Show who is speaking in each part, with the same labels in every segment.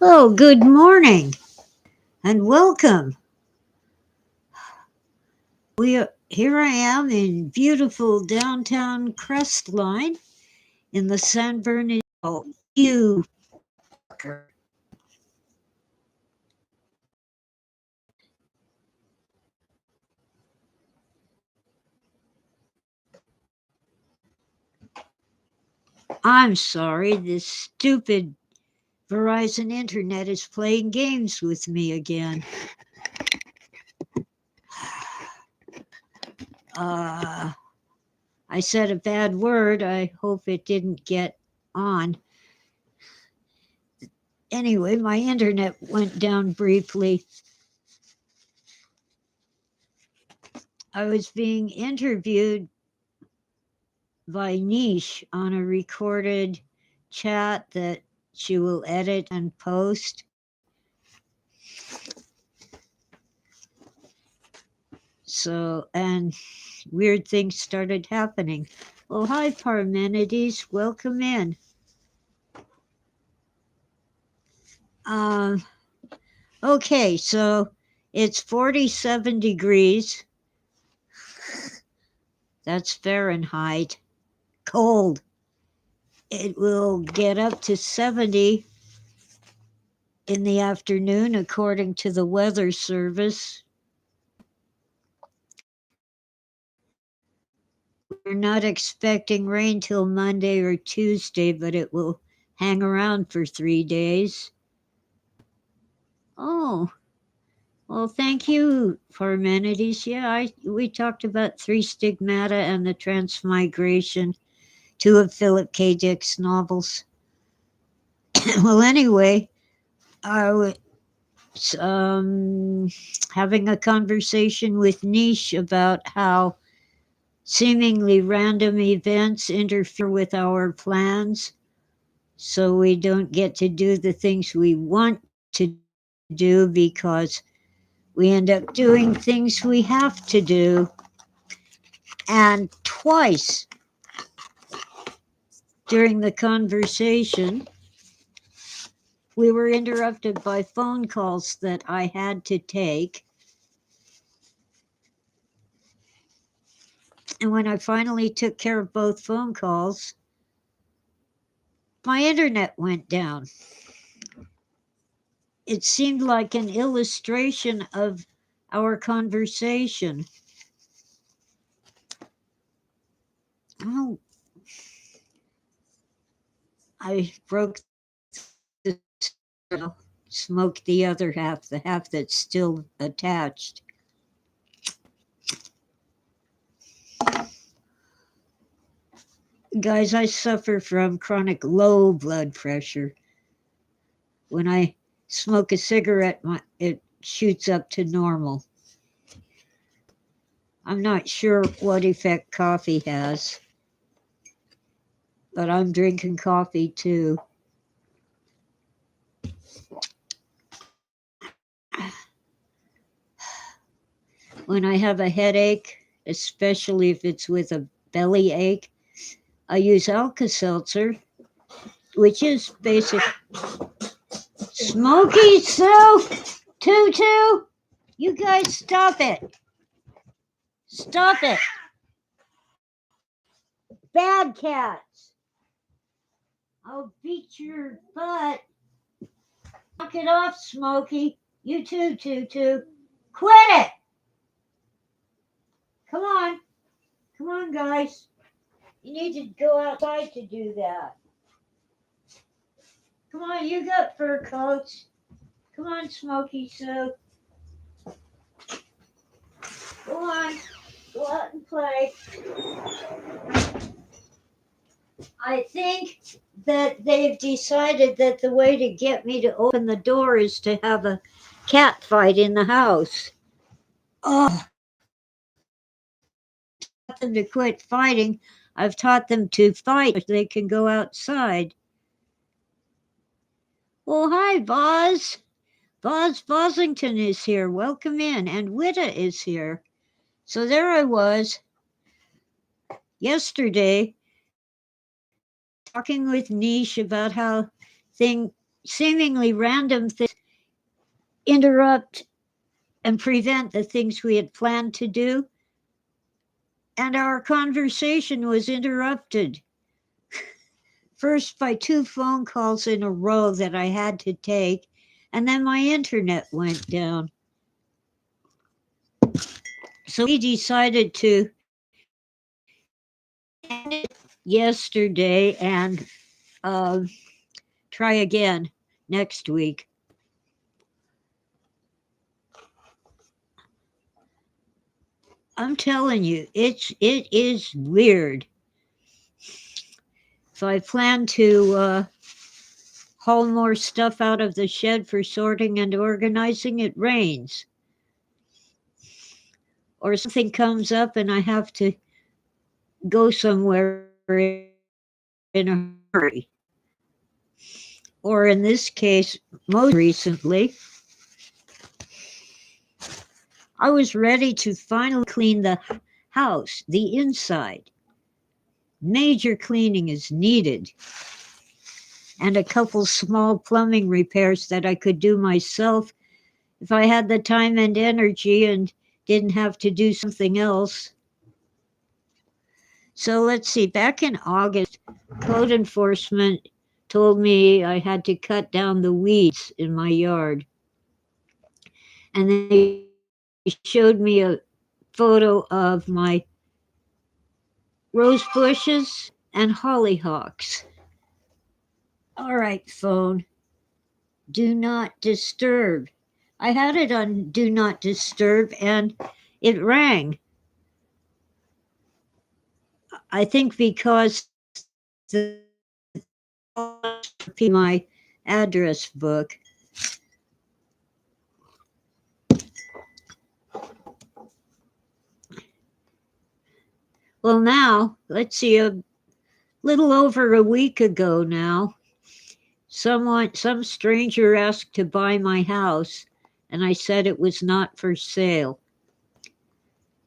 Speaker 1: Oh, good morning and welcome. Here I am in beautiful downtown Crestline in the San Bernardino. You fucker. I'm sorry, this stupid Verizon Internet is playing games with me again. Uh, I said a bad word. I hope it didn't get on. Anyway, my internet went down briefly. I was being interviewed by Niche on a recorded chat that she will edit and post. So, and weird things started happening. Oh, hi, Parmenides. Welcome in. Um, okay, so it's 47 degrees. That's Fahrenheit. Cold. It will get up to 70 in the afternoon, according to the Weather Service. We're not expecting rain till Monday or Tuesday, but it will hang around for 3 days. Oh, well, thank you, Parmenides. Yeah, we talked about three stigmata and the transmigration, two of Philip K. Dick's novels. Well, anyway, I was having a conversation with Niche about how seemingly random events interfere with our plans, so we don't get to do the things we want to do because we end up doing things we have to do. And twice during the conversation, we were interrupted by phone calls that I had to take. And when I finally took care of both phone calls, my internet went down. It seemed like an illustration of our conversation. Oh, I broke the smoked the other half, the half that's still attached. Guys, I suffer from chronic low blood pressure. When I smoke a cigarette, it shoots up to normal. I'm not sure what effect coffee has, but I'm drinking coffee too. When I have a headache, especially if it's with a belly ache, I use Alka-Seltzer, which is basic. Smoky Sue, Tutu, you guys stop it. Stop it. Bad cats. I'll beat your butt. Knock it off, Smokey. You too, Tutu. Quit it. Come on. Come on, guys. You need to go outside to do that. Come on, you got fur coats. Come on, Smokey Sue. Go on. Go out and play. I think that they've decided that the way to get me to open the door is to have a cat fight in the house. Oh, I've taught them to quit fighting. I've taught them to fight so they can go outside. Well, hi, Boz. Boz Bosington is here. Welcome in. And Witta is here. So there I was yesterday talking with Niche about how seemingly random things interrupt and prevent the things we had planned to do. And our conversation was interrupted. First by 2 phone calls in a row that I had to take, and then my internet went down. So we decided to end it yesterday and try again next week. I'm telling you, it is weird. So I plan to haul more stuff out of the shed for sorting and organizing. It rains. Or something comes up and I have to go somewhere in a hurry. Or in this case, most recently, I was ready to finally clean the house, the inside. Major cleaning is needed, and a couple small plumbing repairs that I could do myself if I had the time and energy and didn't have to do something else. So let's see, back in August, code enforcement told me I had to cut down the weeds in my yard. And they showed me a photo of my rose bushes and hollyhocks. All right, phone, do not disturb. I had it on do not disturb and it rang. I think because the my address book. Well, now, let's see, a little over a week ago now, some stranger asked to buy my house, and I said it was not for sale.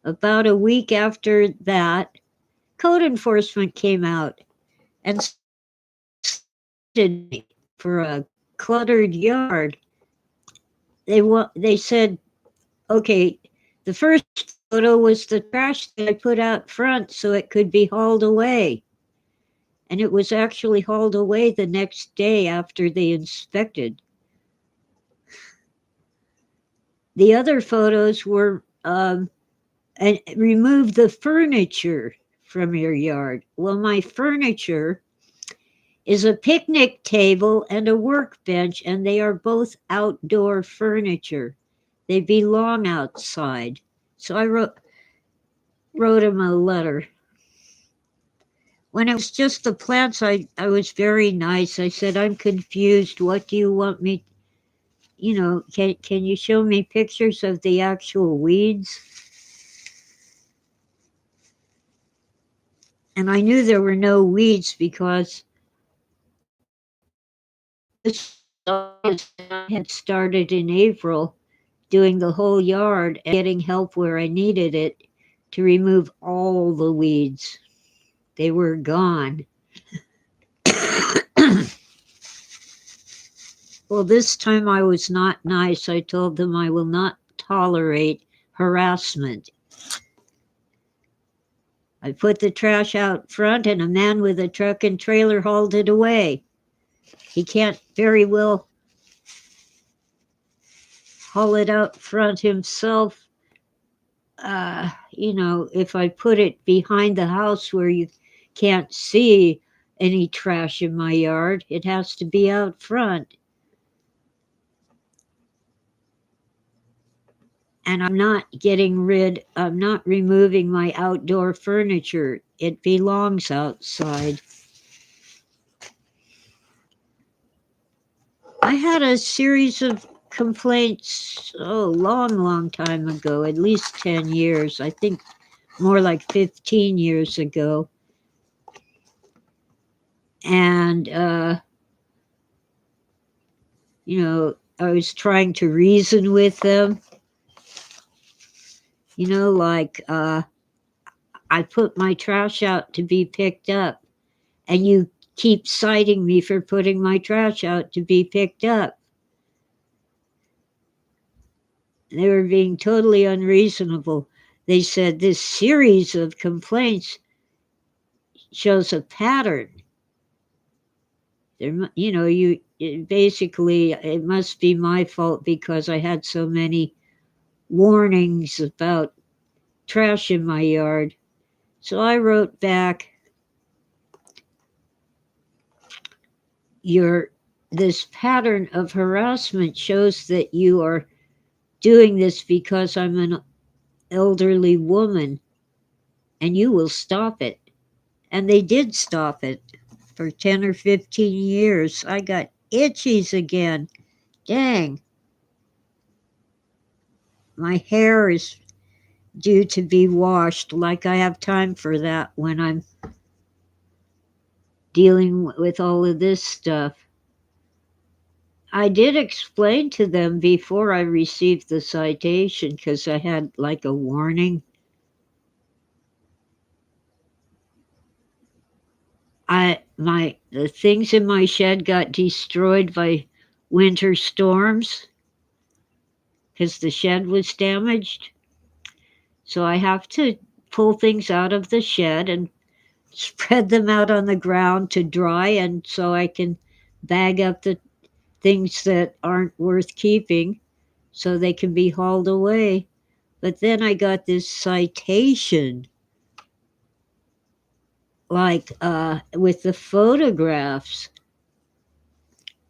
Speaker 1: About a week after that, code enforcement came out and cited me for a cluttered yard. They said, okay, the first photo was the trash that I put out front so it could be hauled away. And it was actually hauled away the next day after they inspected. The other photos were and remove the furniture from your yard. Well, my furniture is a picnic table and a workbench, and they are both outdoor furniture. They belong outside. So I wrote him a letter. When it was just the plants, I was very nice. I said, I'm confused. What do you want me, can you show me pictures of the actual weeds? And I knew there were no weeds because this had started in April, doing the whole yard and getting help where I needed it to remove all the weeds. They were gone. Well, this time I was not nice. I told them I will not tolerate harassment. I put the trash out front and a man with a truck and trailer hauled it away. He can't very well haul it out front himself. If I put it behind the house where you can't see any trash in my yard, it has to be out front. And I'm not removing my outdoor furniture. It belongs outside. I had a series of complaints, long time ago, at least 10 years. I think more like 15 years ago. And, I was trying to reason with them. I put my trash out to be picked up, and you keep citing me for putting my trash out to be picked up. They were being totally unreasonable. They said this series of complaints shows a pattern. Basically, it must be my fault because I had so many warnings about trash in my yard. So I wrote back, this pattern of harassment shows that you are doing this because I'm an elderly woman and you will stop it. And they did stop it for 10 or 15 years. I got itchies again. Dang. My hair is due to be washed. Like I have time for that when I'm dealing with all of this stuff. I did explain to them before I received the citation because I had like a warning. The things in my shed got destroyed by winter storms because the shed was damaged. So I have to pull things out of the shed and spread them out on the ground to dry, and so I can bag up the things that aren't worth keeping so they can be hauled away. But then I got this citation, like with the photographs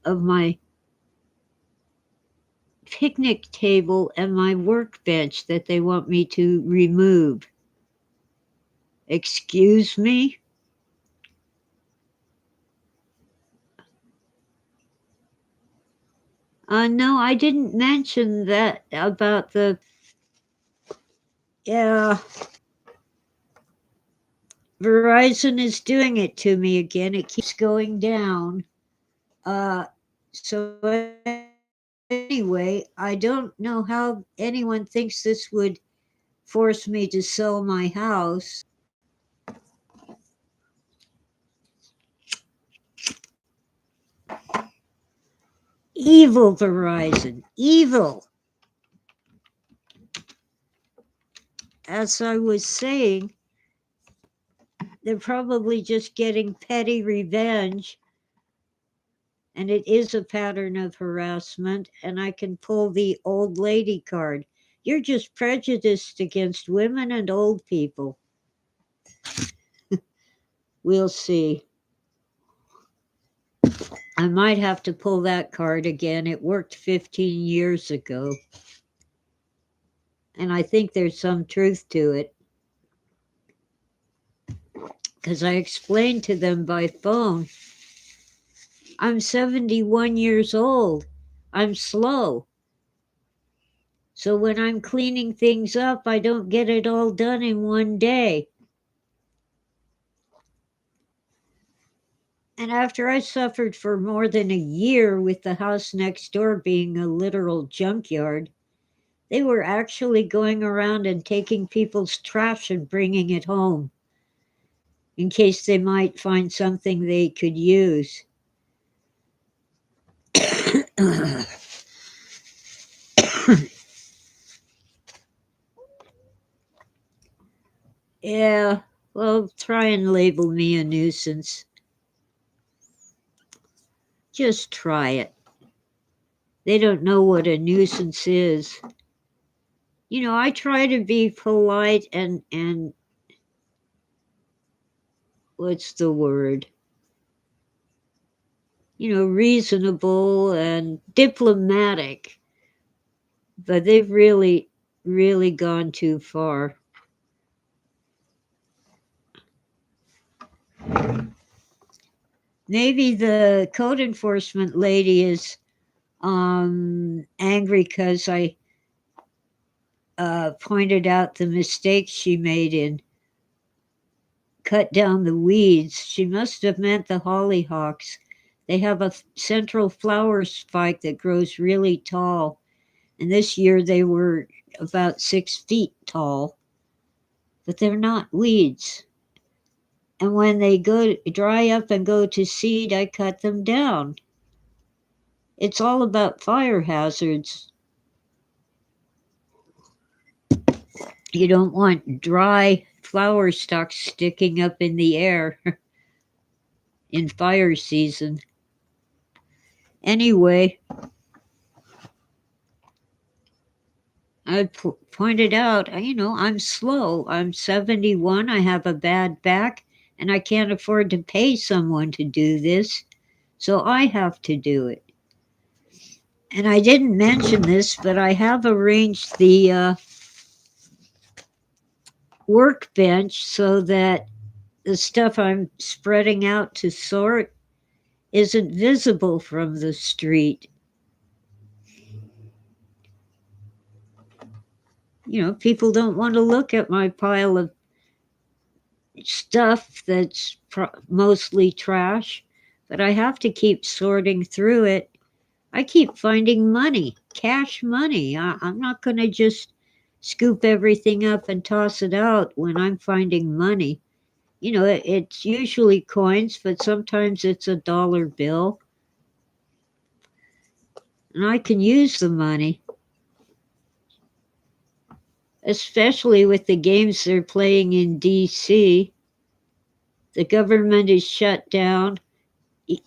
Speaker 1: of my picnic table and my workbench that they want me to remove. Excuse me? No, I didn't mention that about the. Yeah, Verizon is doing it to me again. It keeps going down. So anyway, I don't know how anyone thinks this would force me to sell my house. Evil Verizon, evil. As I was saying, they're probably just getting petty revenge, and it is a pattern of harassment, and I can pull the old lady card. You're just prejudiced against women and old people. We'll see. I might have to pull that card again. It worked 15 years ago. And I think there's some truth to it. Because I explained to them by phone, I'm 71 years old. I'm slow. So when I'm cleaning things up, I don't get it all done in one day. And after I suffered for more than a year with the house next door being a literal junkyard, they were actually going around and taking people's trash and bringing it home in case they might find something they could use. Yeah, well, try and label me a nuisance. Just try it. They don't know what a nuisance is. I try to be polite and what's the word? Reasonable and diplomatic. But they've really, really gone too far. Maybe the code enforcement lady is angry because I pointed out the mistakes she made in cut down the weeds. She must have meant the hollyhocks. They have a central flower spike that grows really tall, and this year they were about 6 feet tall, but they're not weeds. And when they go dry up and go to seed, I cut them down. It's all about fire hazards. You don't want dry flower stalks sticking up in the air in fire season. Anyway, I pointed out, I'm slow. I'm 71. I have a bad back, and I can't afford to pay someone to do this. So I have to do it. And I didn't mention this, but I have arranged the workbench so that the stuff I'm spreading out to sort isn't visible from the street. People don't want to look at my pile of stuff that's mostly trash, but I have to keep sorting through it. I keep finding money, cash money. I'm not going to just scoop everything up and toss it out when I'm finding money. It's usually coins, but sometimes it's a dollar bill. And I can use the money, especially with the games they're playing in DC. The government is shut down.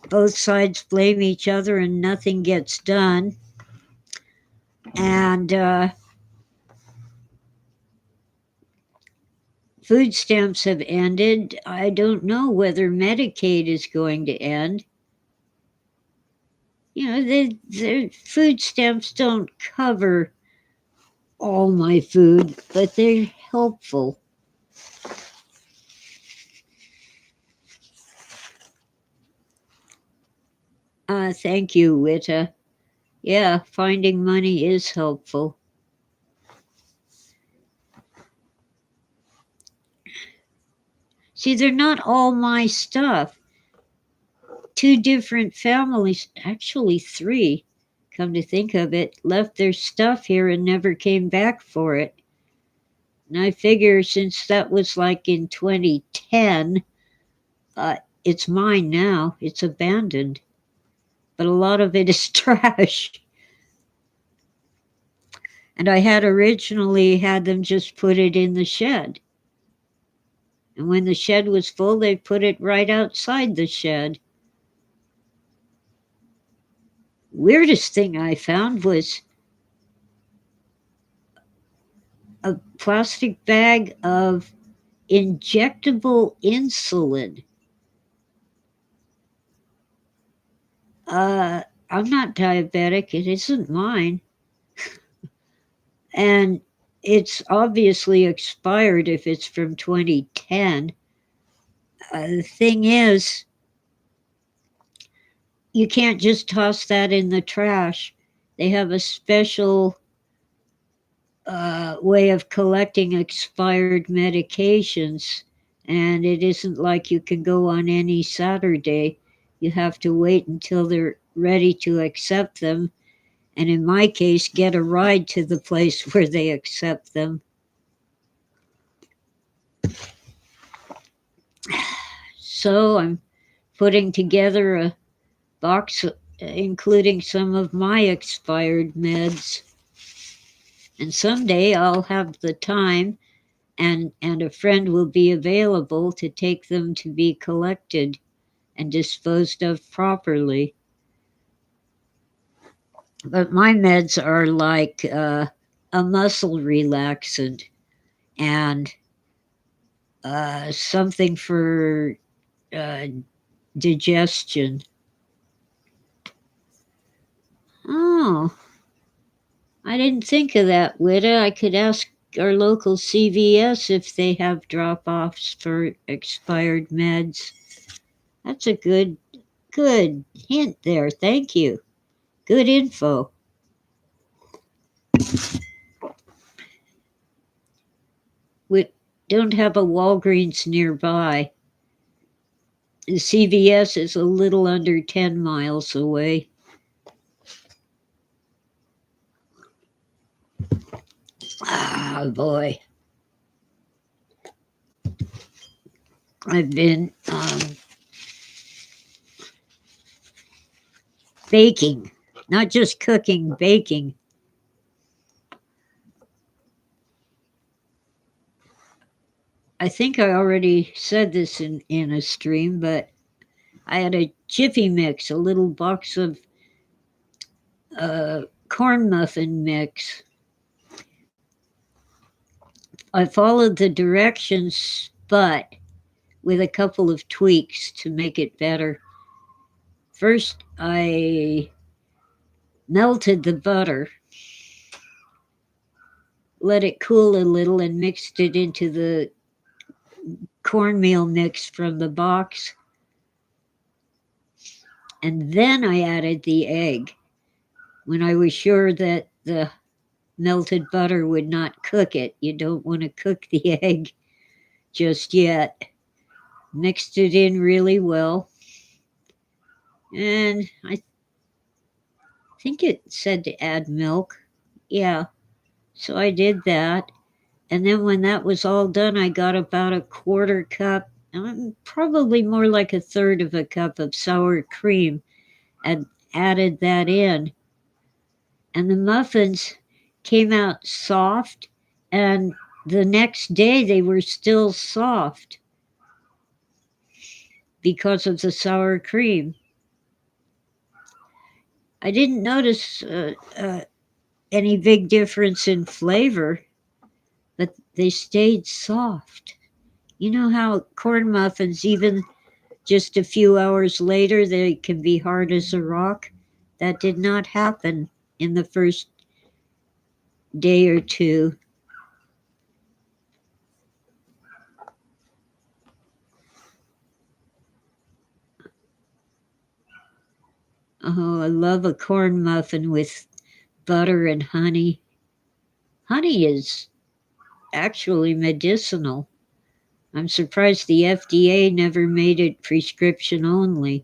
Speaker 1: Both sides blame each other and nothing gets done. And food stamps have ended. I don't know whether Medicaid is going to end. The food stamps don't cover all my food, but they're helpful. Thank you, Witta. Yeah, finding money is helpful. See, they're not all my stuff. Two different families, actually three, come to think of it, left their stuff here and never came back for it. And I figure since that was like in 2010, it's mine now. It's abandoned. But a lot of it is trash. And I had originally had them just put it in the shed. And when the shed was full, they put it right outside the shed. Weirdest thing I found was a plastic bag of injectable insulin. I'm not diabetic. It isn't mine. And it's obviously expired if it's from 2010. The thing is, you can't just toss that in the trash. They have a special way of collecting expired medications, and it isn't like you can go on any Saturday. You have to wait until they're ready to accept them, and in my case, get a ride to the place where they accept them. So I'm putting together a box including some of my expired meds. And someday I'll have the time and a friend will be available to take them to be collected and disposed of properly. But my meds are like a muscle relaxant and something for uh, digestion. Oh, I didn't think of that, Witta. I could ask our local CVS if they have drop-offs for expired meds. That's a good hint there. Thank you. Good info. We don't have a Walgreens nearby. The CVS is a little under 10 miles away. Ah, boy. I've been baking, not just cooking, baking. I think I already said this in a stream, but I had a Jiffy Mix, a little box of corn muffin mix. I followed the directions, but with a couple of tweaks to make it better. First, I melted the butter, let it cool a little, and mixed it into the cornmeal mix from the box. And then I added the egg when I was sure that the melted butter would not cook it. You don't want to cook the egg just yet. Mixed it in really well. And I think it said to add milk. Yeah. So I did that. And then when that was all done, I got about a quarter cup, probably more like a third of a cup of sour cream, and added that in. And the muffins came out soft, and the next day they were still soft because of the sour cream. I didn't notice any big difference in flavor, but they stayed soft. You know how corn muffins, even just a few hours later, they can be hard as a rock? That did not happen in the first day or two. Oh, I love a corn muffin with butter and honey. Honey is actually medicinal. I'm surprised the FDA never made it prescription only.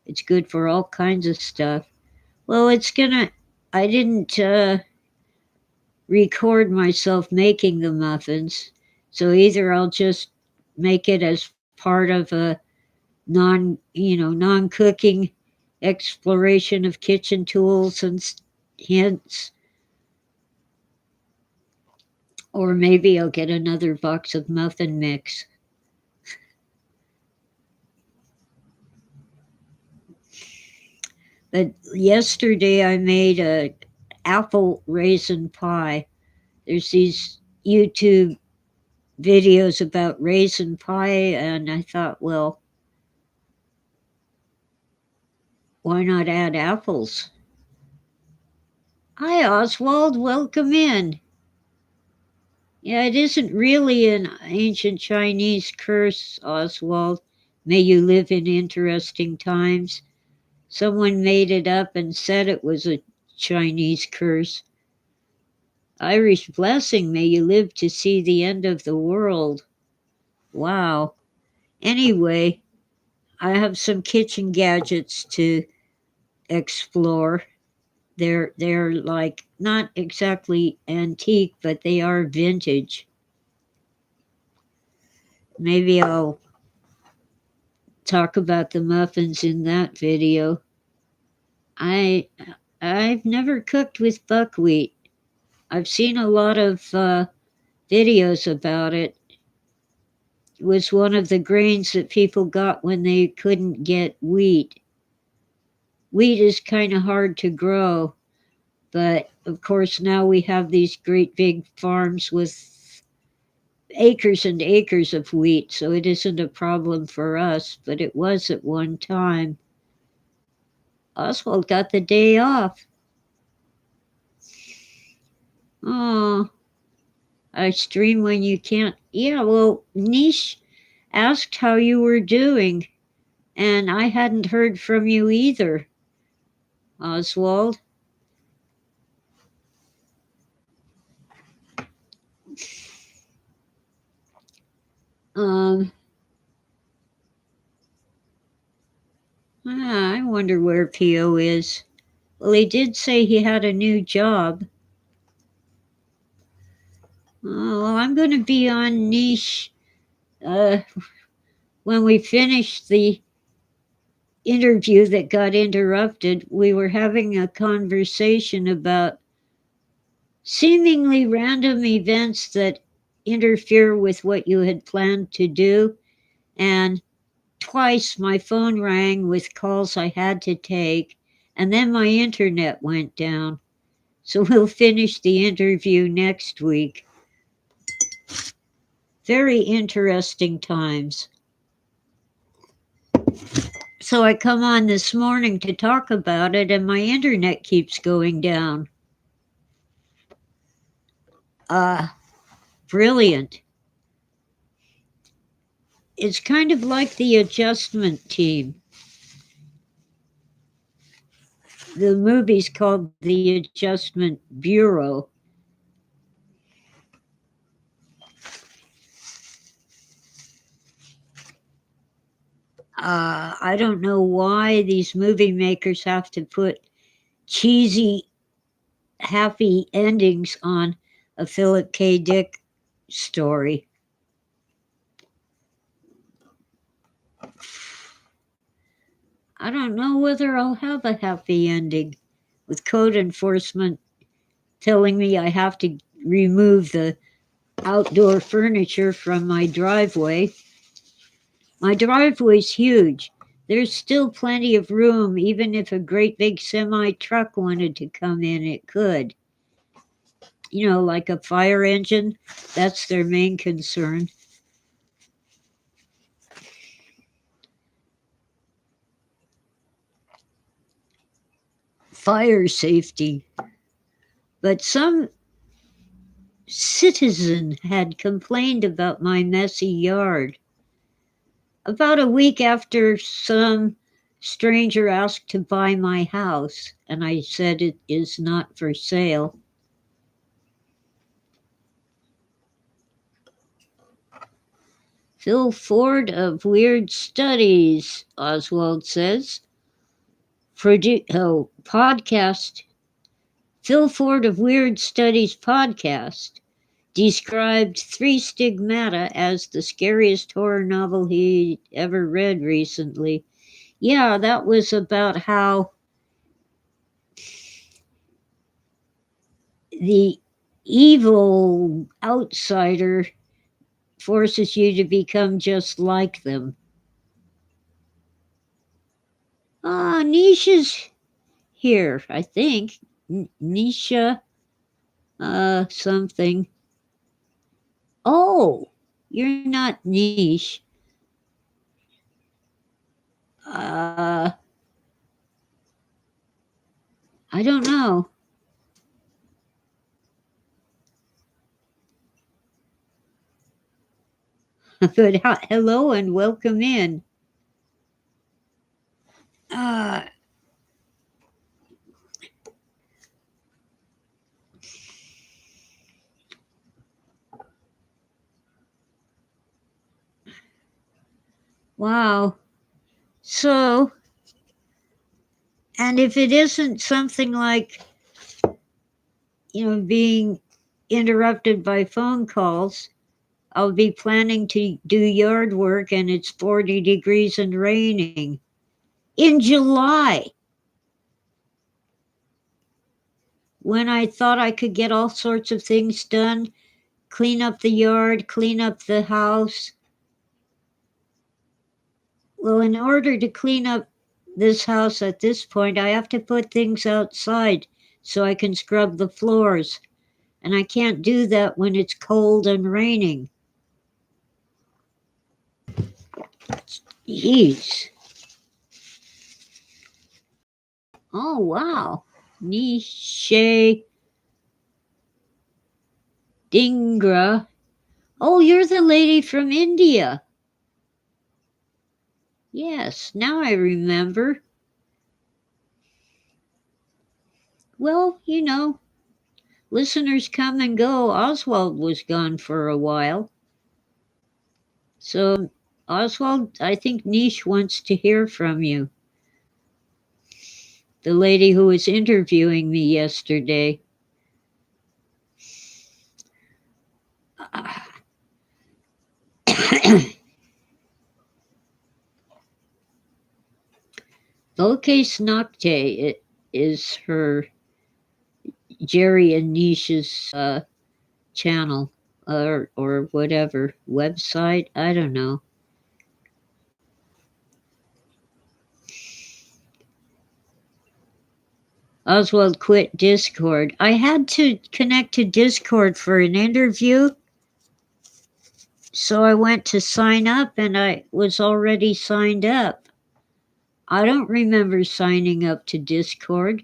Speaker 1: It's good for all kinds of stuff. Well, I didn't record myself making the muffins, so either I'll just make it as part of a non-cooking exploration of kitchen tools and hints, or maybe I'll get another box of muffin mix. But yesterday I made a apple raisin pie. There's these YouTube videos about raisin pie, and I thought, well, why not add apples? Hi, Oswald, welcome in. Yeah, it isn't really an ancient Chinese curse, Oswald. May you live in interesting times. Someone made it up and said it was a Chinese curse. Irish blessing, may you live to see the end of the world. Wow. Anyway, I have some kitchen gadgets to explore. They're like not exactly antique, but they are vintage. Maybe I'll talk about the muffins in that video. I've never cooked with buckwheat. I've seen a lot of videos about it. It was one of the grains that people got when they couldn't get wheat. Wheat is kind of hard to grow, but of course now we have these great big farms with acres and acres of wheat, so it isn't a problem for us, but it was at one time. Oswald got the day off. Oh, I stream when you can't. Yeah, well, Niche asked how you were doing, and I hadn't heard from you either, Oswald. Um, I wonder where P.O. is. Well, he did say he had a new job. Oh, well, I'm going to be on Niche when we finished the interview that got interrupted, we were having a conversation about seemingly random events that interfere with what you had planned to do. And twice my phone rang with calls I had to take, and then my internet went down. So we'll finish the interview next week. Very interesting times. So I come on this morning to talk about it, and my internet keeps going down. Brilliant. It's kind of like the Adjustment Team. The movie's called The Adjustment Bureau. I don't know why these movie makers have to put cheesy, happy endings on a Philip K. Dick story. I don't know whether I'll have a happy ending with code enforcement telling me I have to remove the outdoor furniture from my driveway. My driveway's huge. There's still plenty of room. Even if a great big semi truck wanted to come in, it could. You know, like a fire engine. That's their main concern. Fire safety. But some citizen had complained about my messy yard. About a week after some stranger asked to buy my house, and I said it is not for sale. Phil Ford of Weird Studies, Oswald says. Podcast. Phil Ford of Weird Studies podcast described Three Stigmata as the scariest horror novel he ever read recently. Yeah, that was about how the evil outsider forces you to become just like them. Nisha's here, I think. Nisha, something. Oh, you're not Niche. I don't know. But hello and welcome in. Uh, wow. So, and if it isn't something like, being interrupted by phone calls, I'll be planning to do yard work and it's 40 degrees and raining in July, when I thought I could get all sorts of things done, clean up the yard, clean up the house. Well, in order to clean up this house at this point, I have to put things outside so I can scrub the floors. And I can't do that when it's cold and raining. Jeez. Oh, wow. Nishe Dingra. Oh, you're the lady from India. Yes, now I remember. Well, listeners come and go. Oswald was gone for a while. So, Oswald, I think Niche wants to hear from you. The lady who was interviewing me yesterday. Lowercase Nocte it is her Jerry and Nisha's channel or whatever website. I don't know. Oswald quit Discord. I had to connect to Discord for an interview. So I went to sign up and I was already signed up. I don't remember signing up to Discord.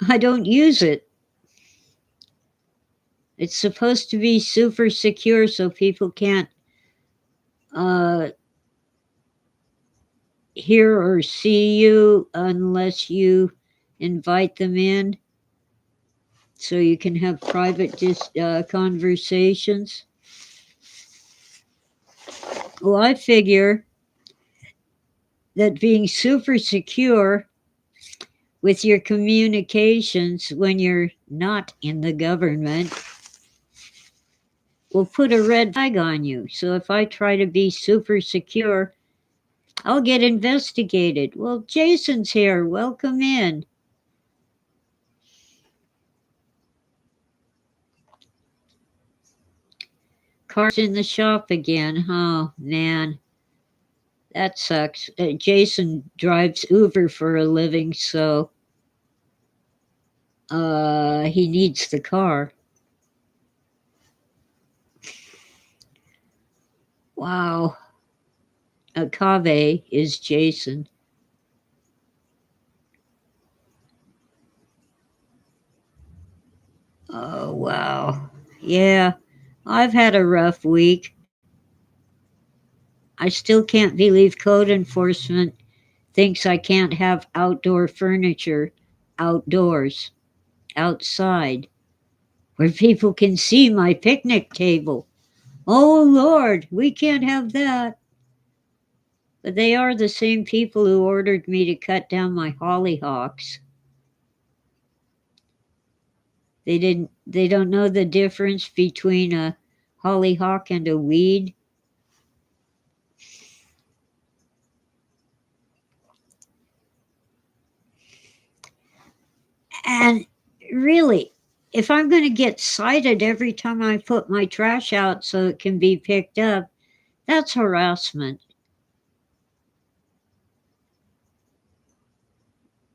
Speaker 1: I don't use it. It's supposed to be super secure so people can't hear or see you unless you invite them in. So you can have private conversations. Well, I figure that being super secure with your communications when you're not in the government will put a red flag on you. So if I try to be super secure, I'll get investigated. Well, Jason's here. Welcome in. Car's in the shop again. Oh, man. That sucks. Jason drives Uber for a living, so he needs the car. Wow. Kave is Jason. Oh, wow. Yeah, I've had a rough week. I still can't believe code enforcement thinks I can't have outdoor furniture outdoors, outside, where people can see my picnic table. Oh, Lord, we can't have that. But they are the same people who ordered me to cut down my hollyhocks. They don't know the difference between a hollyhock and a weed. And really, if I'm going to get cited every time I put my trash out so it can be picked up, that's harassment.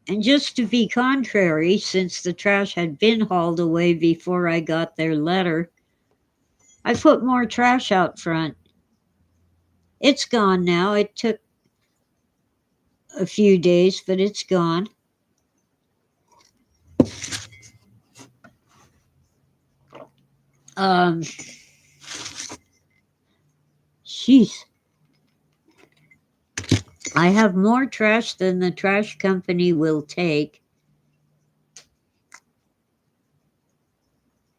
Speaker 1: And just to be contrary, since the trash had been hauled away before I got their letter, I put more trash out front. It's gone now. It took a few days, but it's gone. Jeez. I have more trash than the trash company will take.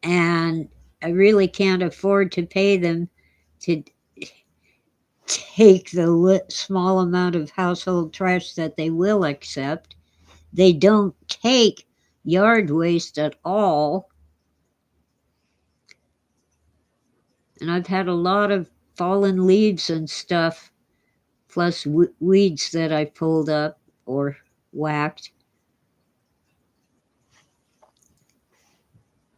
Speaker 1: And I really can't afford to pay them to take the small amount of household trash that they will accept. They don't take yard waste at all. And I've had a lot of fallen leaves and stuff, plus weeds that I pulled up or whacked.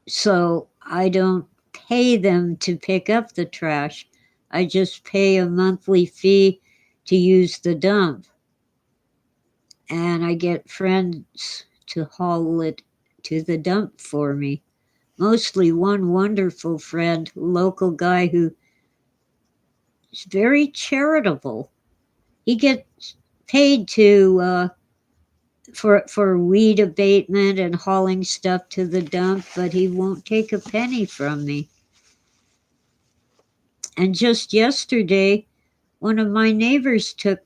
Speaker 1: So I don't pay them to pick up the trash. I just pay a monthly fee to use the dump. And I get friends to haul it to the dump for me. Mostly one wonderful friend, local guy who is very charitable. He gets paid to for weed abatement and hauling stuff to the dump, but he won't take a penny from me. And just yesterday, one of my neighbors took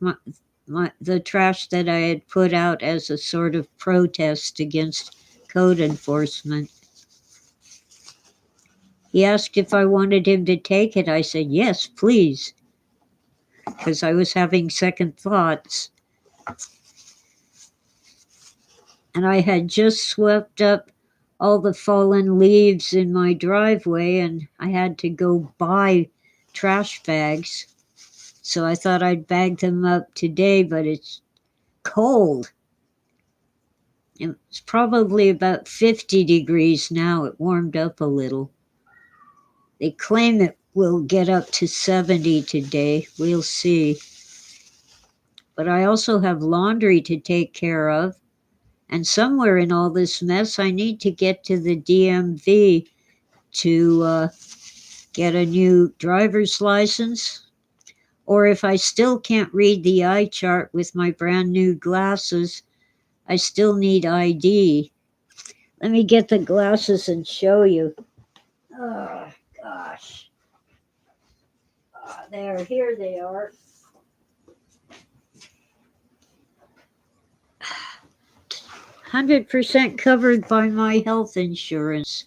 Speaker 1: the trash that I had put out as a sort of protest against code enforcement. He asked if I wanted him to take it. I said, yes, please, because I was having second thoughts. And I had just swept up all the fallen leaves in my driveway, and I had to go buy trash bags. So I thought I'd bag them up today, but it's cold. It's probably about 50 degrees now. It warmed up a little. They claim it will get up to 70 today. We'll see. But I also have laundry to take care of. And somewhere in all this mess, I need to get to the DMV to get a new driver's license. Or if I still can't read the eye chart with my brand new glasses, I still need ID. Let me get the glasses and show you. Oh, gosh. Here they are. 100% covered by my health insurance.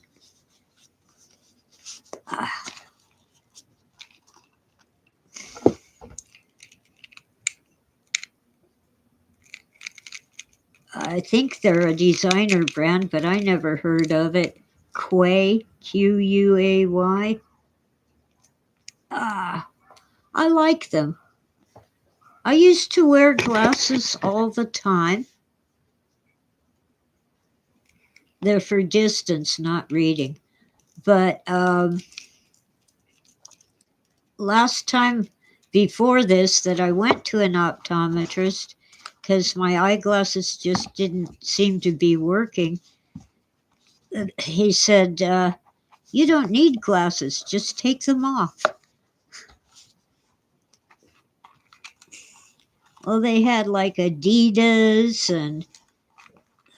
Speaker 1: I think they're a designer brand, but I never heard of it. Quay, Quay. I like them. I used to wear glasses all the time. They're for distance, not reading. But last time before this that I went to an optometrist because my eyeglasses just didn't seem to be working, he said, you don't need glasses, just take them off. Well, they had like Adidas and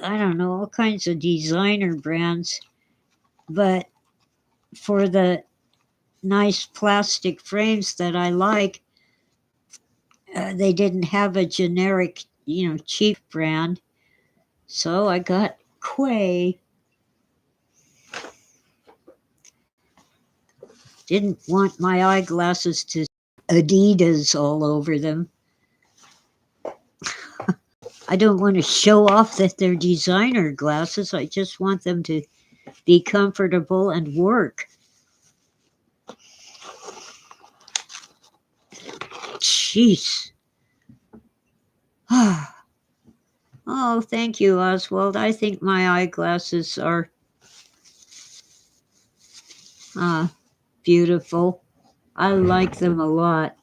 Speaker 1: I don't know, all kinds of designer brands. But for the nice plastic frames that I like, they didn't have a generic, cheap brand. So I got Quay. Didn't want my eyeglasses to Adidas all over them. I don't want to show off that they're designer glasses. I just want them to be comfortable and work. Jeez. Oh, thank you, Oswald. I think my eyeglasses are beautiful. I like them a lot.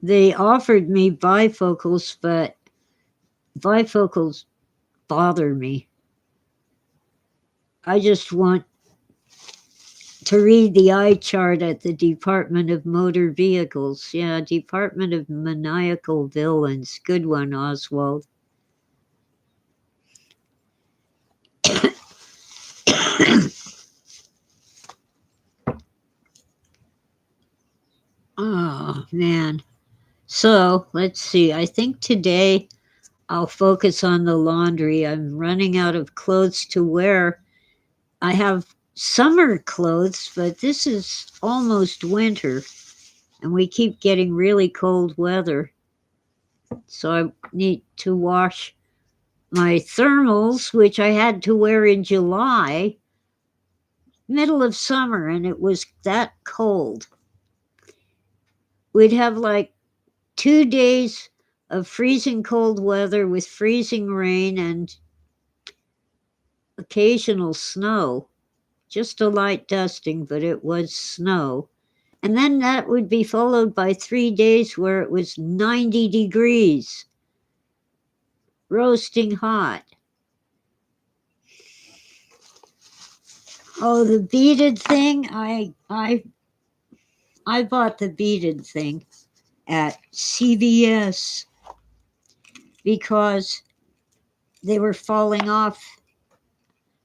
Speaker 1: They offered me bifocals, but bifocals bother me. I just want to read the eye chart at the Department of Motor Vehicles. Yeah, Department of Maniacal Villains. Good one, Oswald. Oh, man. So, let's see. I think today I'll focus on the laundry. I'm running out of clothes to wear. I have summer clothes, but this is almost winter, and we keep getting really cold weather. So I need to wash my thermals, which I had to wear in July, middle of summer, and it was that cold. We'd have like 2 days of freezing cold weather with freezing rain and occasional snow. Just a light dusting, but it was snow. And then that would be followed by 3 days where it was 90 degrees, roasting hot. Oh, the beaded thing, I bought the beaded thing at CVS because they were falling off.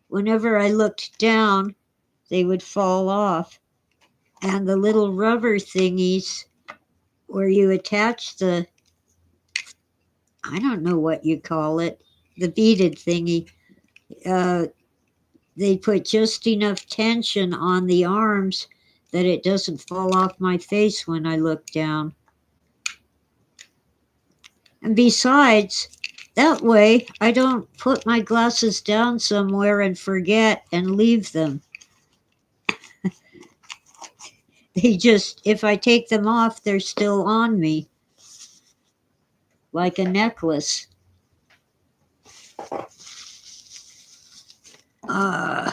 Speaker 1: Whenever I looked down, they would fall off. And the little rubber thingies where you attach the, I don't know what you call it, the beaded thingy, they put just enough tension on the arms that it doesn't fall off my face when I look down. And besides, that way I don't put my glasses down somewhere and forget and leave them. They just, if I take them off, they're still on me, like a necklace. Uh,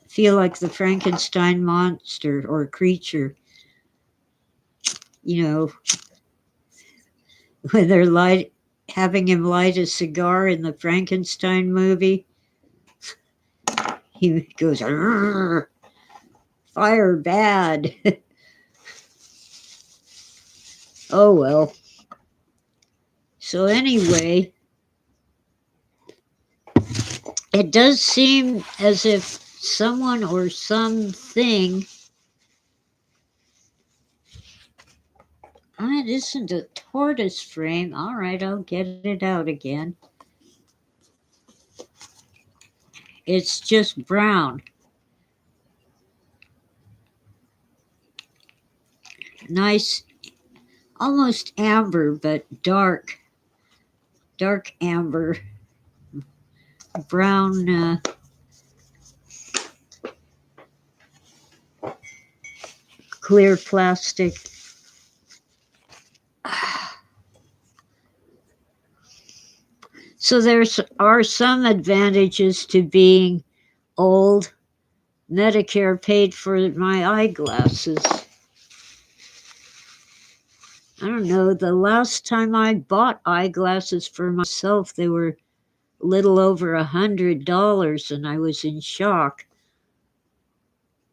Speaker 1: feel like the Frankenstein monster or creature, you know, when they're having him light a cigar in the Frankenstein movie. He goes, fire bad. Oh well. So anyway, it does seem as if someone or something. It isn't a tortoise frame. All right, I'll get it out again. It's just brown. Nice, almost amber, but dark amber. Brown, clear plastic. So there are some advantages to being old. Medicare paid for my eyeglasses. I don't know, the last time I bought eyeglasses for myself, they were a little over $100, and I was in shock.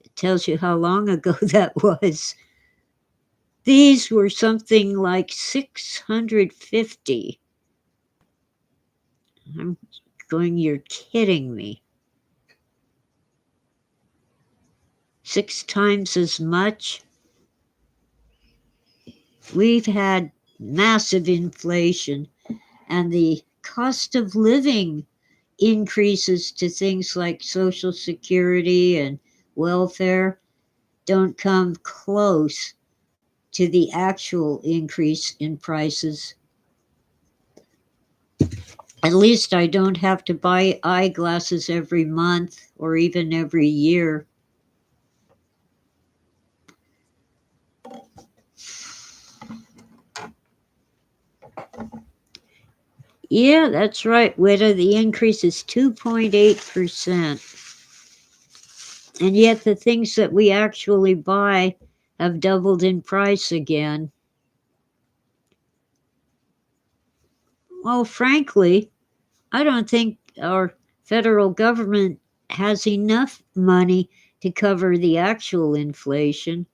Speaker 1: It tells you how long ago that was. These were something like $650. I'm going, you're kidding me. 6 times as much? We've had massive inflation, and the cost of living increases to things like Social Security and welfare don't come close to the actual increase in prices. At least I don't have to buy eyeglasses every month or even every year. Yeah, that's right, Witta. The increase is 2.8%. And yet the things that we actually buy have doubled in price again. Well, frankly, I don't think our federal government has enough money to cover the actual inflation.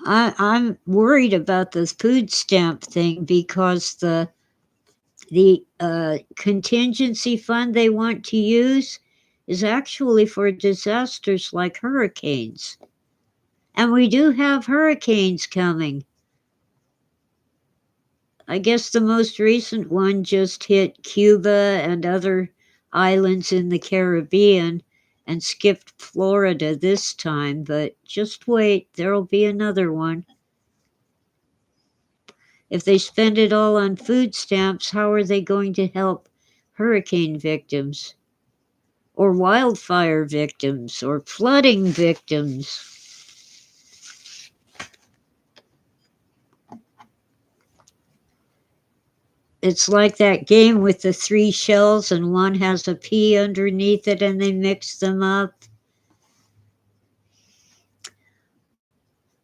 Speaker 1: I'm worried about this food stamp thing because the contingency fund they want to use is actually for disasters like hurricanes. And we do have hurricanes coming. I guess the most recent one just hit Cuba and other islands in the Caribbean and skipped Florida this time, but just wait, there'll be another one. If they spend it all on food stamps, how are they going to help hurricane victims? Or wildfire victims? Or flooding victims? It's like that game with the 3 shells and one has a pea underneath it and they mix them up.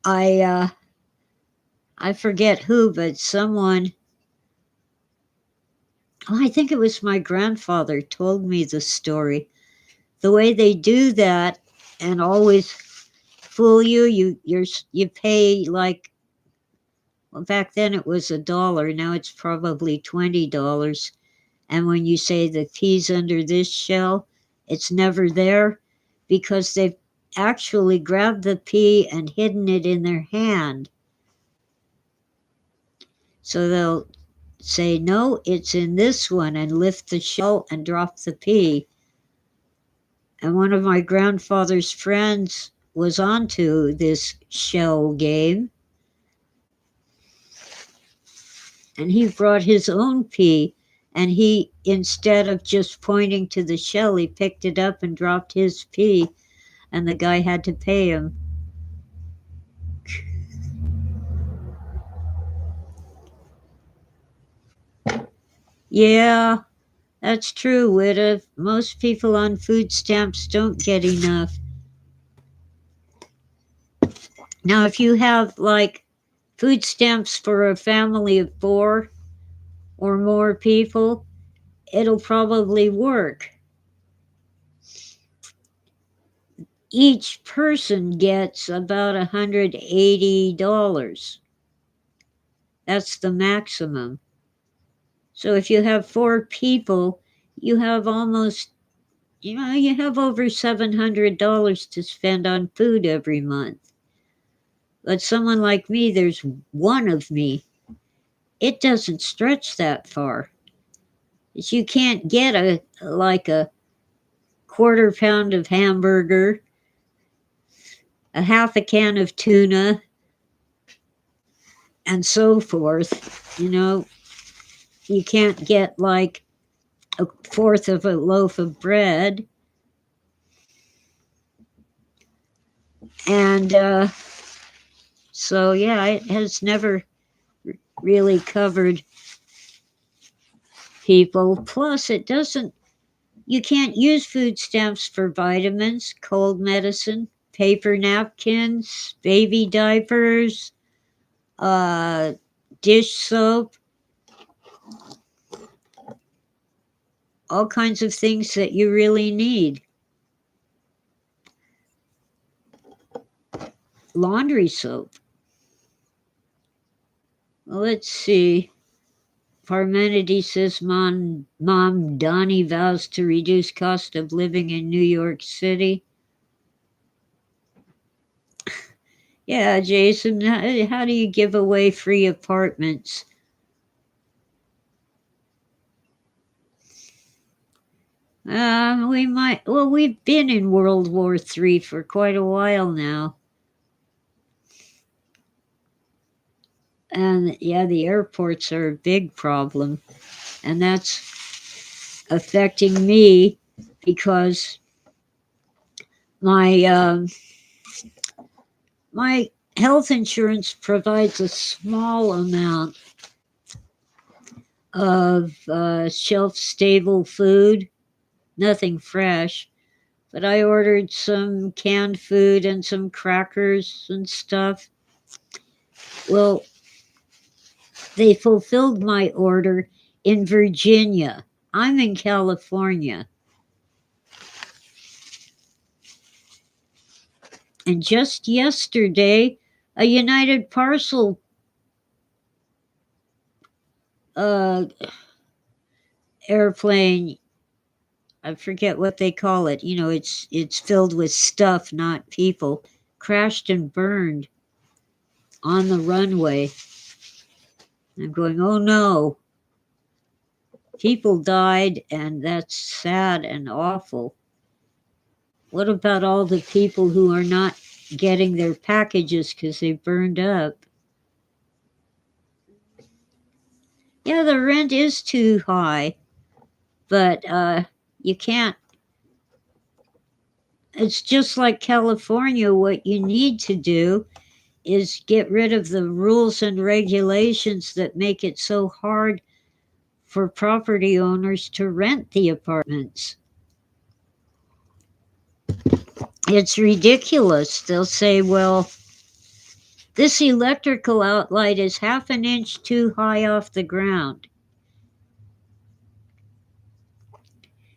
Speaker 1: I forget who, but someone, I think it was my grandfather, told me the story. The way they do that and always fool you, you pay like, well, back then it was $1, now it's probably $20. And when you say the pea's under this shell, it's never there because they've actually grabbed the pea and hidden it in their hand. So they'll say, no, it's in this one, and lift the shell and drop the pea. And one of my grandfather's friends was onto this shell game. and he brought his own pea, and he, instead of just pointing to the shell, he picked it up and dropped his pea, and the guy had to pay him. Yeah, that's true, Witta. Most people on food stamps don't get enough. Now, if you have like food stamps for a family of 4 or more people, it'll probably work. Each person gets about $180. That's the maximum. So if you have 4 people, you have almost, you have over $700 to spend on food every month. But someone like me, there's one of me. It doesn't stretch that far. You can't get a quarter pound of hamburger, a half a can of tuna, and so forth. You can't get like a fourth of a loaf of bread. And so, yeah, it has never really covered people. Plus, you can't use food stamps for vitamins, cold medicine, paper napkins, baby diapers, dish soap, all kinds of things that you really need. Laundry soap. Well, let's see. Parmenides says Mom Donnie vows to reduce cost of living in New York City. Yeah, Jason, how do you give away free apartments? We've been in World War III for quite a while now. And yeah, the airports are a big problem. And that's affecting me because my health insurance provides a small amount of shelf stable food, nothing fresh. But I ordered some canned food and some crackers and stuff. Well, they fulfilled my order in Virginia. I'm in California. And just yesterday, a United Parcel airplane, I forget what they call it. It's filled with stuff, not people, crashed and burned on the runway. I'm going, oh no. People died, and that's sad and awful. What about all the people who are not getting their packages because they burned up? Yeah, the rent is too high, but you can't. It's just like California. What you need to do is get rid of the rules and regulations that make it so hard for property owners to rent the apartments. It's ridiculous. They'll say, well, this electrical outlet is half an inch too high off the ground.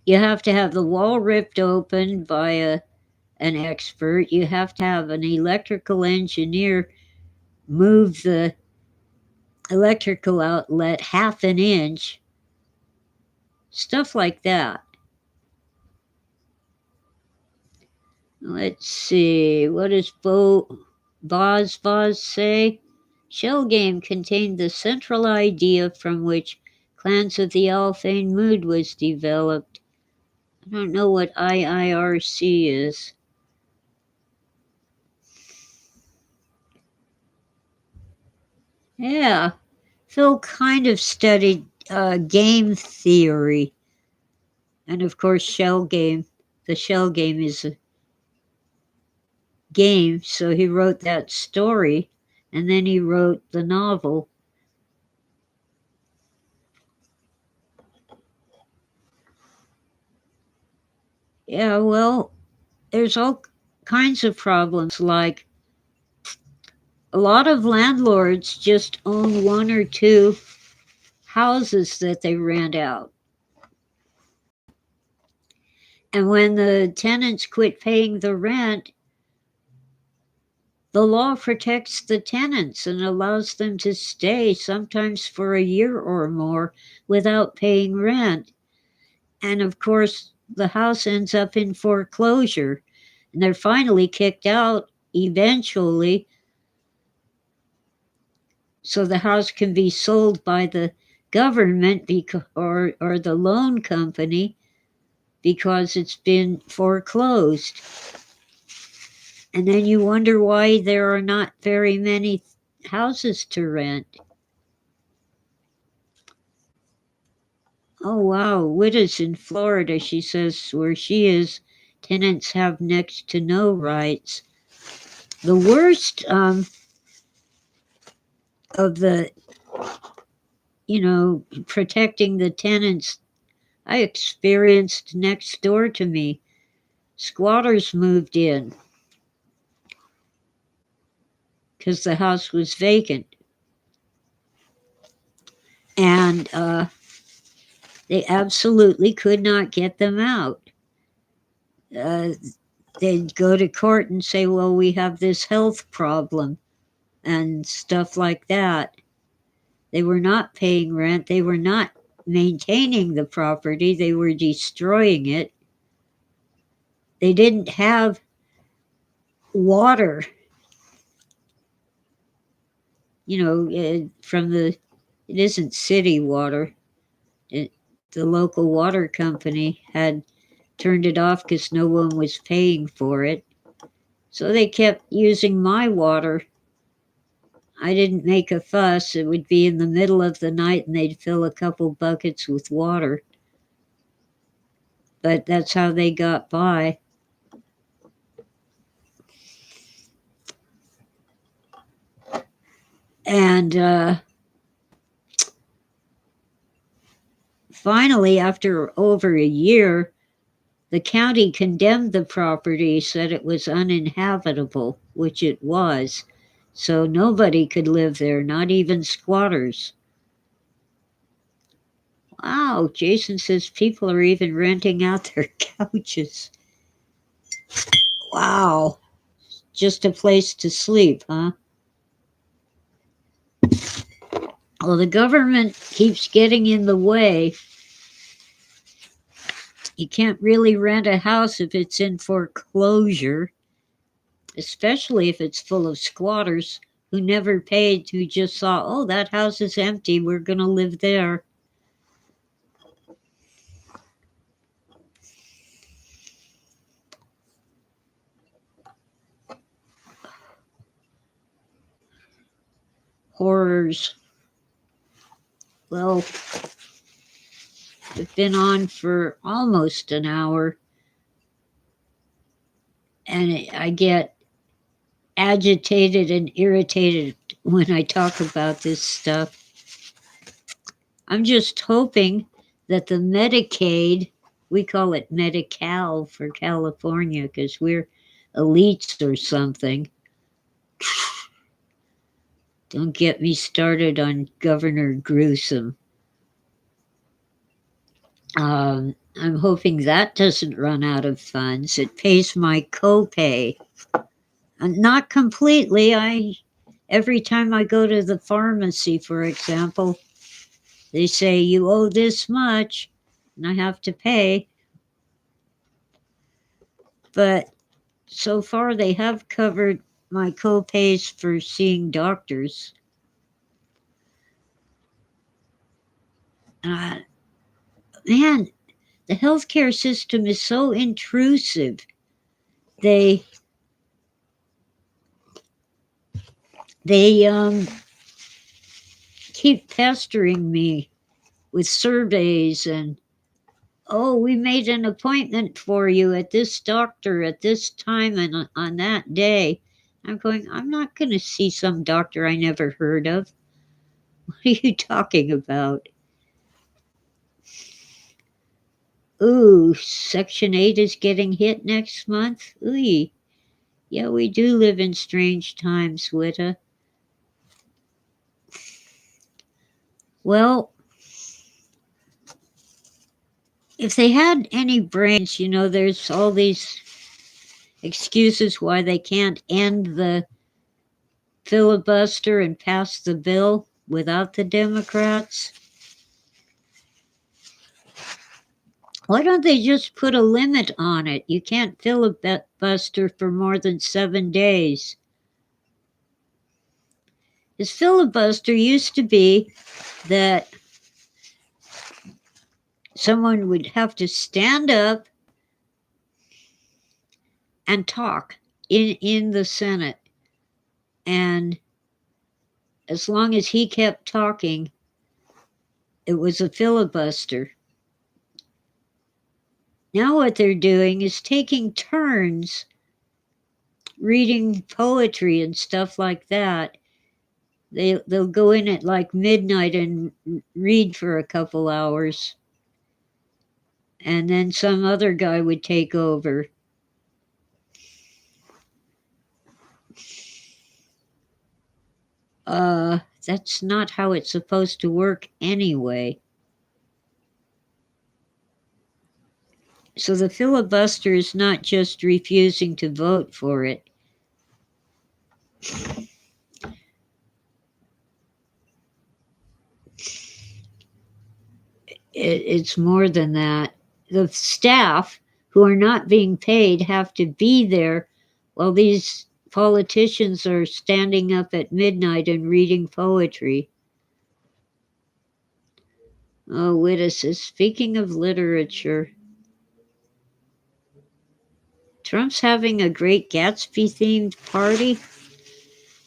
Speaker 1: You have to have the wall ripped open by an expert. You have to have an electrical engineer move the electrical outlet half an inch. Stuff like that. Let's see. What does Boz say? Shell Game contained the central idea from which Clans of the Alphane Mood was developed. I don't know what IIRC is. Yeah. Phil kind of studied game theory. And of course, shell game. The shell game is a game. So he wrote that story, and then he wrote the novel. Yeah, well, there's all kinds of problems. Like a lot of landlords just own one or two houses that they rent out. And when the tenants quit paying the rent, the law protects the tenants and allows them to stay, sometimes for a year or more, without paying rent. And of course, the house ends up in foreclosure. And they're finally kicked out eventually, so the house can be sold by the government or the loan company because it's been foreclosed. And then you wonder why there are not very many houses to rent. Oh, wow. Widows in Florida, she says, where she is, tenants have next to no rights. The worst of the, protecting the tenants I experienced next door to me. Squatters moved in because the house was vacant. And they absolutely could not get them out. They'd go to court and say, well, we have this health problem and stuff like that. They were not paying rent. They were not maintaining the property. They were destroying it. They didn't have water, from it isn't city water. The local water company had turned it off because no one was paying for it. So they kept using my water. I didn't make a fuss. It would be in the middle of the night and they'd fill a couple buckets with water. But that's how they got by. And finally, after over a year, the county condemned the property, said it was uninhabitable, which it was. So nobody could live there, not even squatters. Wow, Jason says people are even renting out their couches. Wow, just a place to sleep, huh? Well, the government keeps getting in the way. You can't really rent a house if it's in foreclosure, especially if it's full of squatters who never paid, who just saw, oh, that house is empty, we're going to live there. Horrors. Well, we've been on for almost an hour, and I get agitated and irritated when I talk about this stuff. I'm just hoping that the Medicaid, we call it Medi-Cal for California because we're elites or something. Don't get me started on Governor Gruesome. I'm hoping that doesn't run out of funds. It pays my copay. Not completely. Every time I go to the pharmacy, for example, they say you owe this much and I have to pay. But so far they have covered my copays for seeing doctors. Man, the healthcare system is so intrusive. They keep pestering me with surveys and, oh, we made an appointment for you at this doctor at this time and on that day. I'm going, I'm not going to see some doctor I never heard of. What are you talking about? Ooh, Section 8 is getting hit next month? Ooh. Yeah, we do live in strange times, Witta. Well, if they had any brains, there's all these excuses why they can't end the filibuster and pass the bill without the Democrats. Why don't they just put a limit on it? You can't filibuster for more than 7 days. This filibuster used to be that someone would have to stand up and talk in the Senate. And as long as he kept talking, it was a filibuster. Now what they're doing is taking turns reading poetry and stuff like that. They'll go in at like midnight and read for a couple hours. And then some other guy would take over. That's not how it's supposed to work anyway. So the filibuster is not just refusing to vote for it. It's more than that. The staff who are not being paid have to be there while these politicians are standing up at midnight and reading poetry. Oh, Witta says, speaking of literature, Trump's having a Great Gatsby themed party?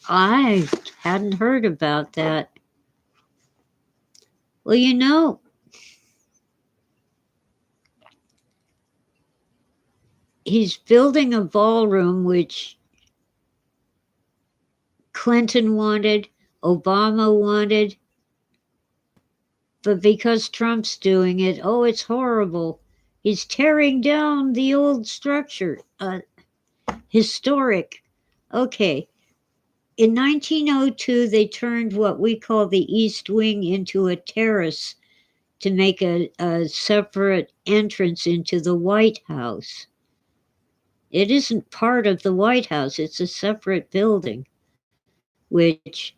Speaker 1: I hadn't heard about that. Well, he's building a ballroom which Clinton wanted, Obama wanted, but because Trump's doing it, oh, it's horrible. He's tearing down the old structure. Historic. Okay. In 1902, they turned what we call the East Wing into a terrace to make a separate entrance into the White House. It isn't part of the White House, it's a separate building, which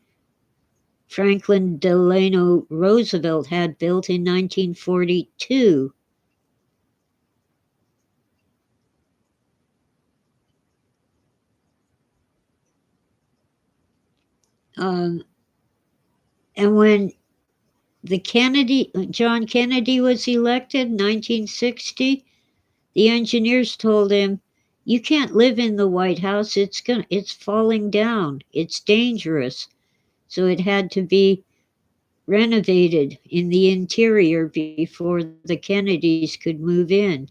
Speaker 1: Franklin Delano Roosevelt had built in 1942. And when John Kennedy was elected in 1960, the engineers told him, "You can't live in the White House. It's falling down. It's dangerous." So it had to be renovated in the interior before the Kennedys could move in.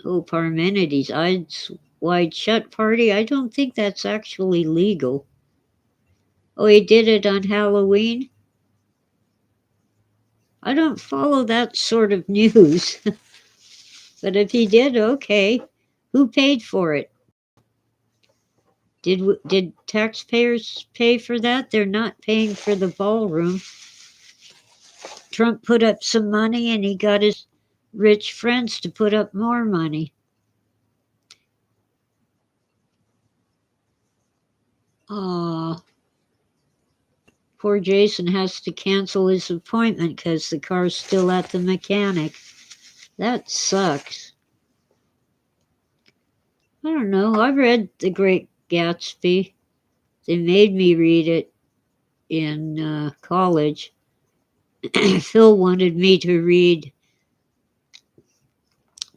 Speaker 1: Oh, Parmenides, Eyes Wide Shut party? I don't think that's actually legal. Oh, he did it on Halloween? I don't follow that sort of news. But if he did, okay. Who paid for it? Did taxpayers pay for that? They're not paying for the ballroom. Trump put up some money and he got his rich friends to put up more money. Aw. Poor Jason has to cancel his appointment because the car's still at the mechanic. That sucks. I don't know. I read The Great Gatsby. They made me read it in college. Phil wanted me to read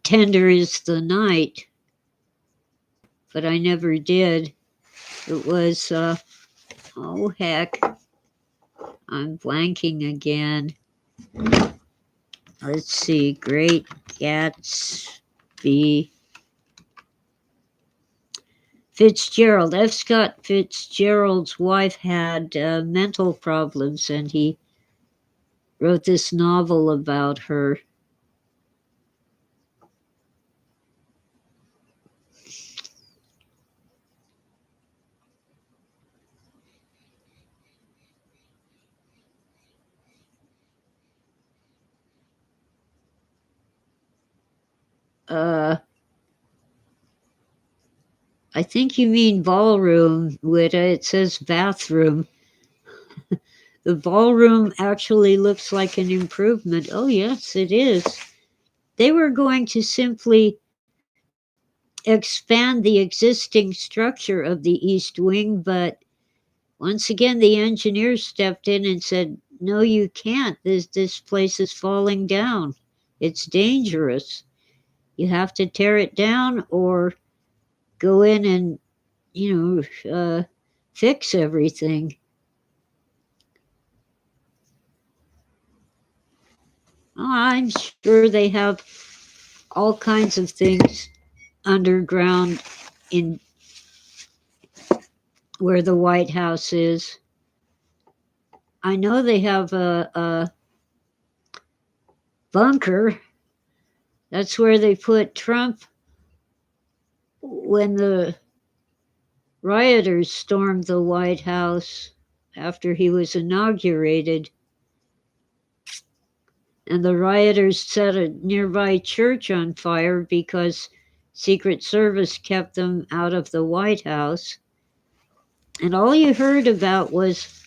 Speaker 1: Tender is the Night, but I never did. It was, Oh, heck. I'm blanking again. Let's see. Great Gatsby. Fitzgerald. F. Scott Fitzgerald's wife had mental problems, and he wrote this novel about her. I think you mean ballroom, Witta. It says bathroom. The ballroom actually looks like an improvement. Oh, yes, it is. They were going to simply expand the existing structure of the East Wing, but once again, the engineers stepped in and said, no, you can't. This place is falling down. It's dangerous. You have to tear it down or go in and, fix everything. Oh, I'm sure they have all kinds of things underground in where the White House is. I know they have a bunker. That's where they put Trump when the rioters stormed the White House after he was inaugurated. And the rioters set a nearby church on fire because Secret Service kept them out of the White House. And all you heard about was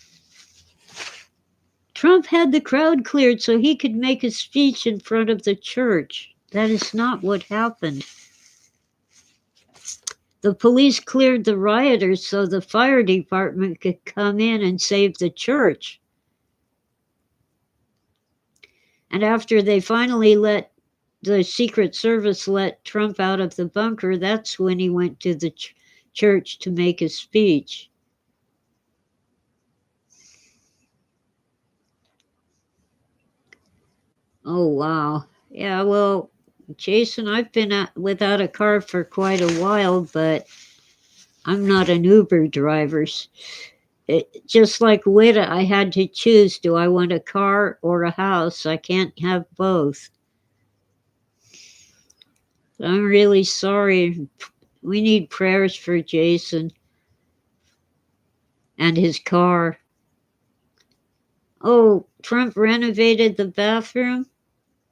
Speaker 1: Trump had the crowd cleared so he could make a speech in front of the church. That is not what happened. The police cleared the rioters so the fire department could come in and save the church. And after they finally let the Secret Service let Trump out of the bunker, that's when he went to the church to make a speech. Oh, wow. Yeah, well, Jason, I've been without a car for quite a while, but I'm not an Uber driver. Just like Witta, I had to choose, do I want a car or a house? I can't have both. I'm really sorry. We need prayers for Jason and his car. Oh, Trump renovated the bathroom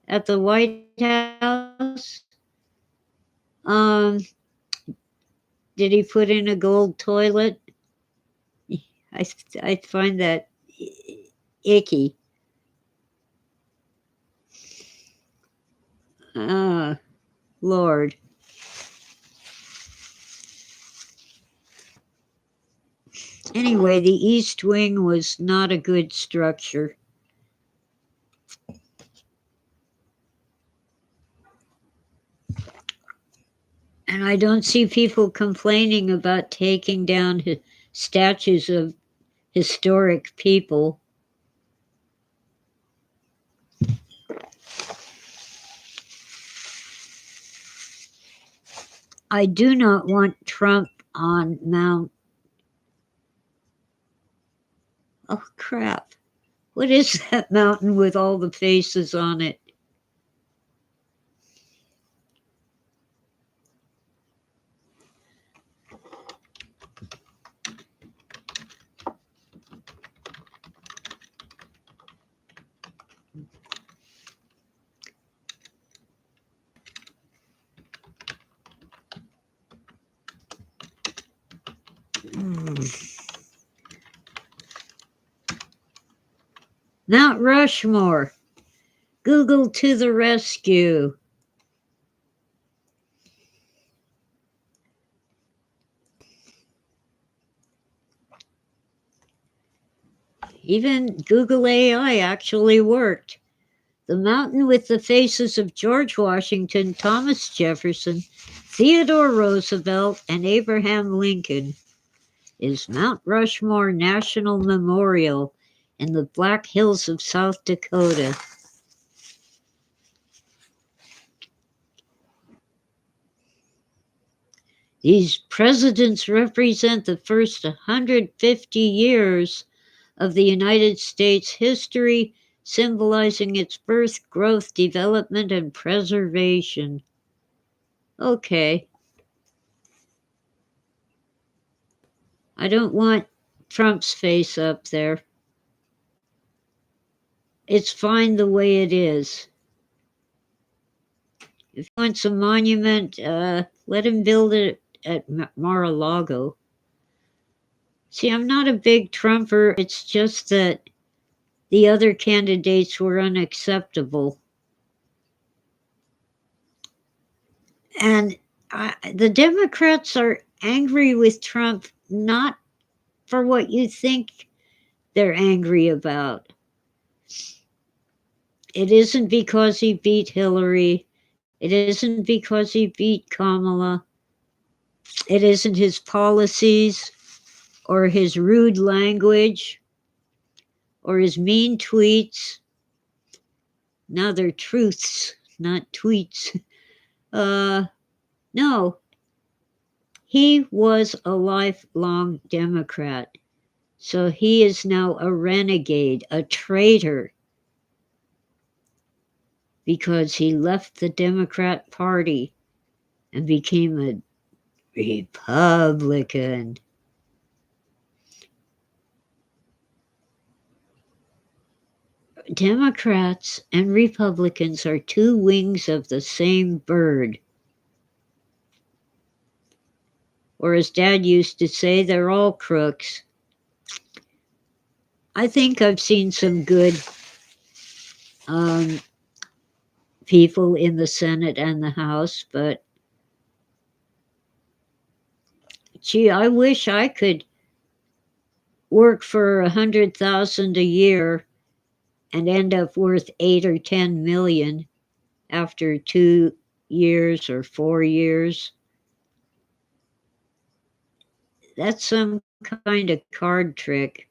Speaker 1: at the White House. Did he put in a gold toilet? I find that icky. Lord. Anyway, the East Wing was not a good structure. And I don't see people complaining about taking down statues of historic people. I do not want Trump on Mount. Oh, crap. What is that mountain with all the faces on it? Mount Rushmore. Google to the rescue. Even Google AI actually worked. The mountain with the faces of George Washington, Thomas Jefferson, Theodore Roosevelt, and Abraham Lincoln. is Mount Rushmore National Memorial in the Black Hills of South Dakota. These presidents represent the first 150 years of the United States history, symbolizing its birth, growth, development, and preservation. Okay. I don't want Trump's face up there. It's fine the way it is. If he wants a monument, let him build it at Mar-a-Lago. See, I'm not a big Trumper. It's just that the other candidates were unacceptable. And the Democrats are angry with Trump not for what you think they're angry about. It isn't because he beat Hillary. It isn't because he beat Kamala. It isn't his policies or his rude language or his mean tweets. Now they're truths, not tweets. No, he was a lifelong Democrat. So he is now a renegade, a traitor, because he left the Democrat Party and became a Republican. Democrats and Republicans are two wings of the same bird. Or as Dad used to say, they're all crooks. I think I've seen some good people in the Senate and the House, but gee, I wish I could work for 100,000 a year and end up worth 8 or 10 million after 2 years or 4 years. That's some kind of card trick.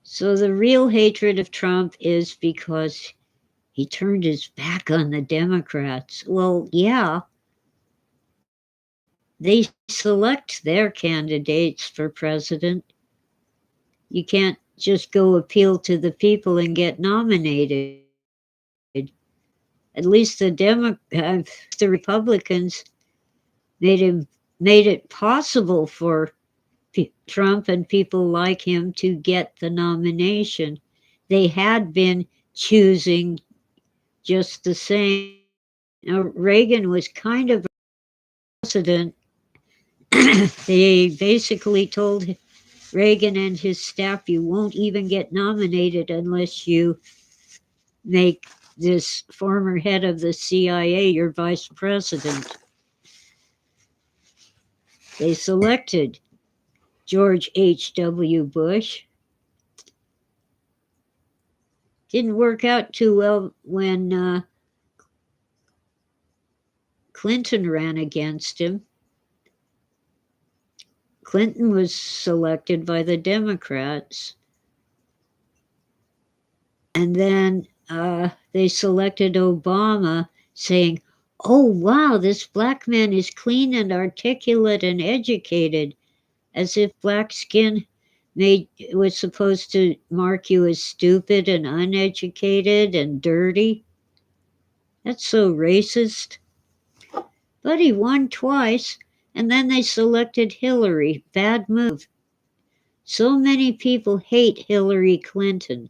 Speaker 1: So the real hatred of Trump is because he turned his back on the Democrats. Well, yeah, they select their candidates for president. You can't just go appeal to the people and get nominated. At least the Republicans made it possible for Trump and people like him to get the nomination. They had been choosing just the same. Now, Reagan was kind of a president. They basically told Reagan and his staff, you won't even get nominated unless you make this former head of the CIA your vice president. They selected George H.W. Bush. Didn't work out too well when Clinton ran against him. Clinton was selected by the Democrats. And then they selected Obama, saying, oh, wow, this black man is clean and articulate and educated, as if black skin was supposed to mark you as stupid and uneducated and dirty. That's so racist. But he won twice, and then they selected Hillary. Bad move. So many people hate Hillary Clinton,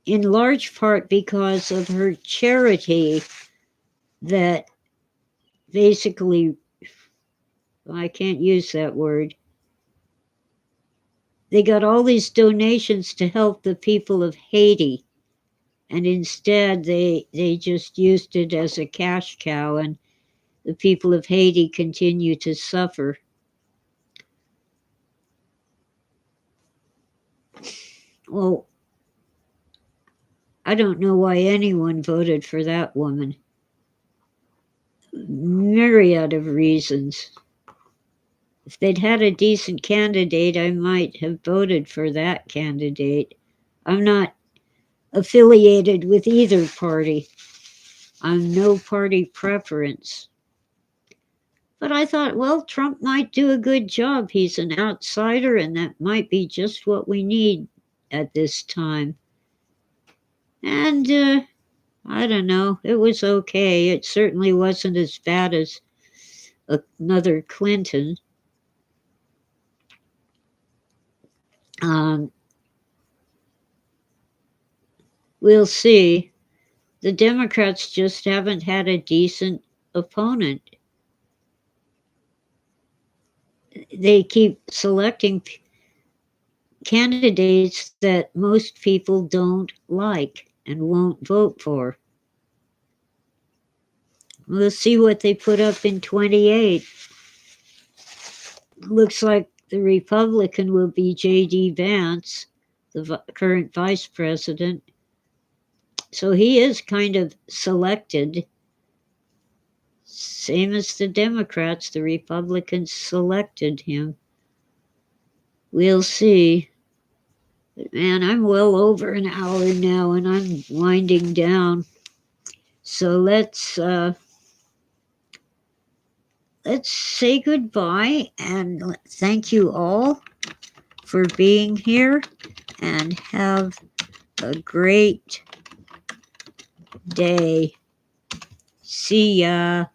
Speaker 1: in large part because of her charity that basically, I can't use that word. They got all these donations to help the people of Haiti, and instead they just used it as a cash cow, and the people of Haiti continue to suffer. Well, I don't know why anyone voted for that woman. myriad of reasons. If they'd had a decent candidate, I might have voted for that candidate. I'm not affiliated with either party. I'm no party preference. But I thought, well, Trump might do a good job. He's an outsider, and that might be just what we need at this time. And I don't know, it was okay. It certainly wasn't as bad as another Clinton. We'll see. The Democrats just haven't had a decent opponent. They keep selecting candidates that most people don't like and won't vote for. We'll see what they put up in 28. Looks like the Republican will be J.D. Vance, the current vice president. So he is kind of selected. Same as the Democrats, the Republicans selected him. We'll see. But man, I'm well over an hour now and I'm winding down. So let's say goodbye and thank you all for being here and have a great day. See ya.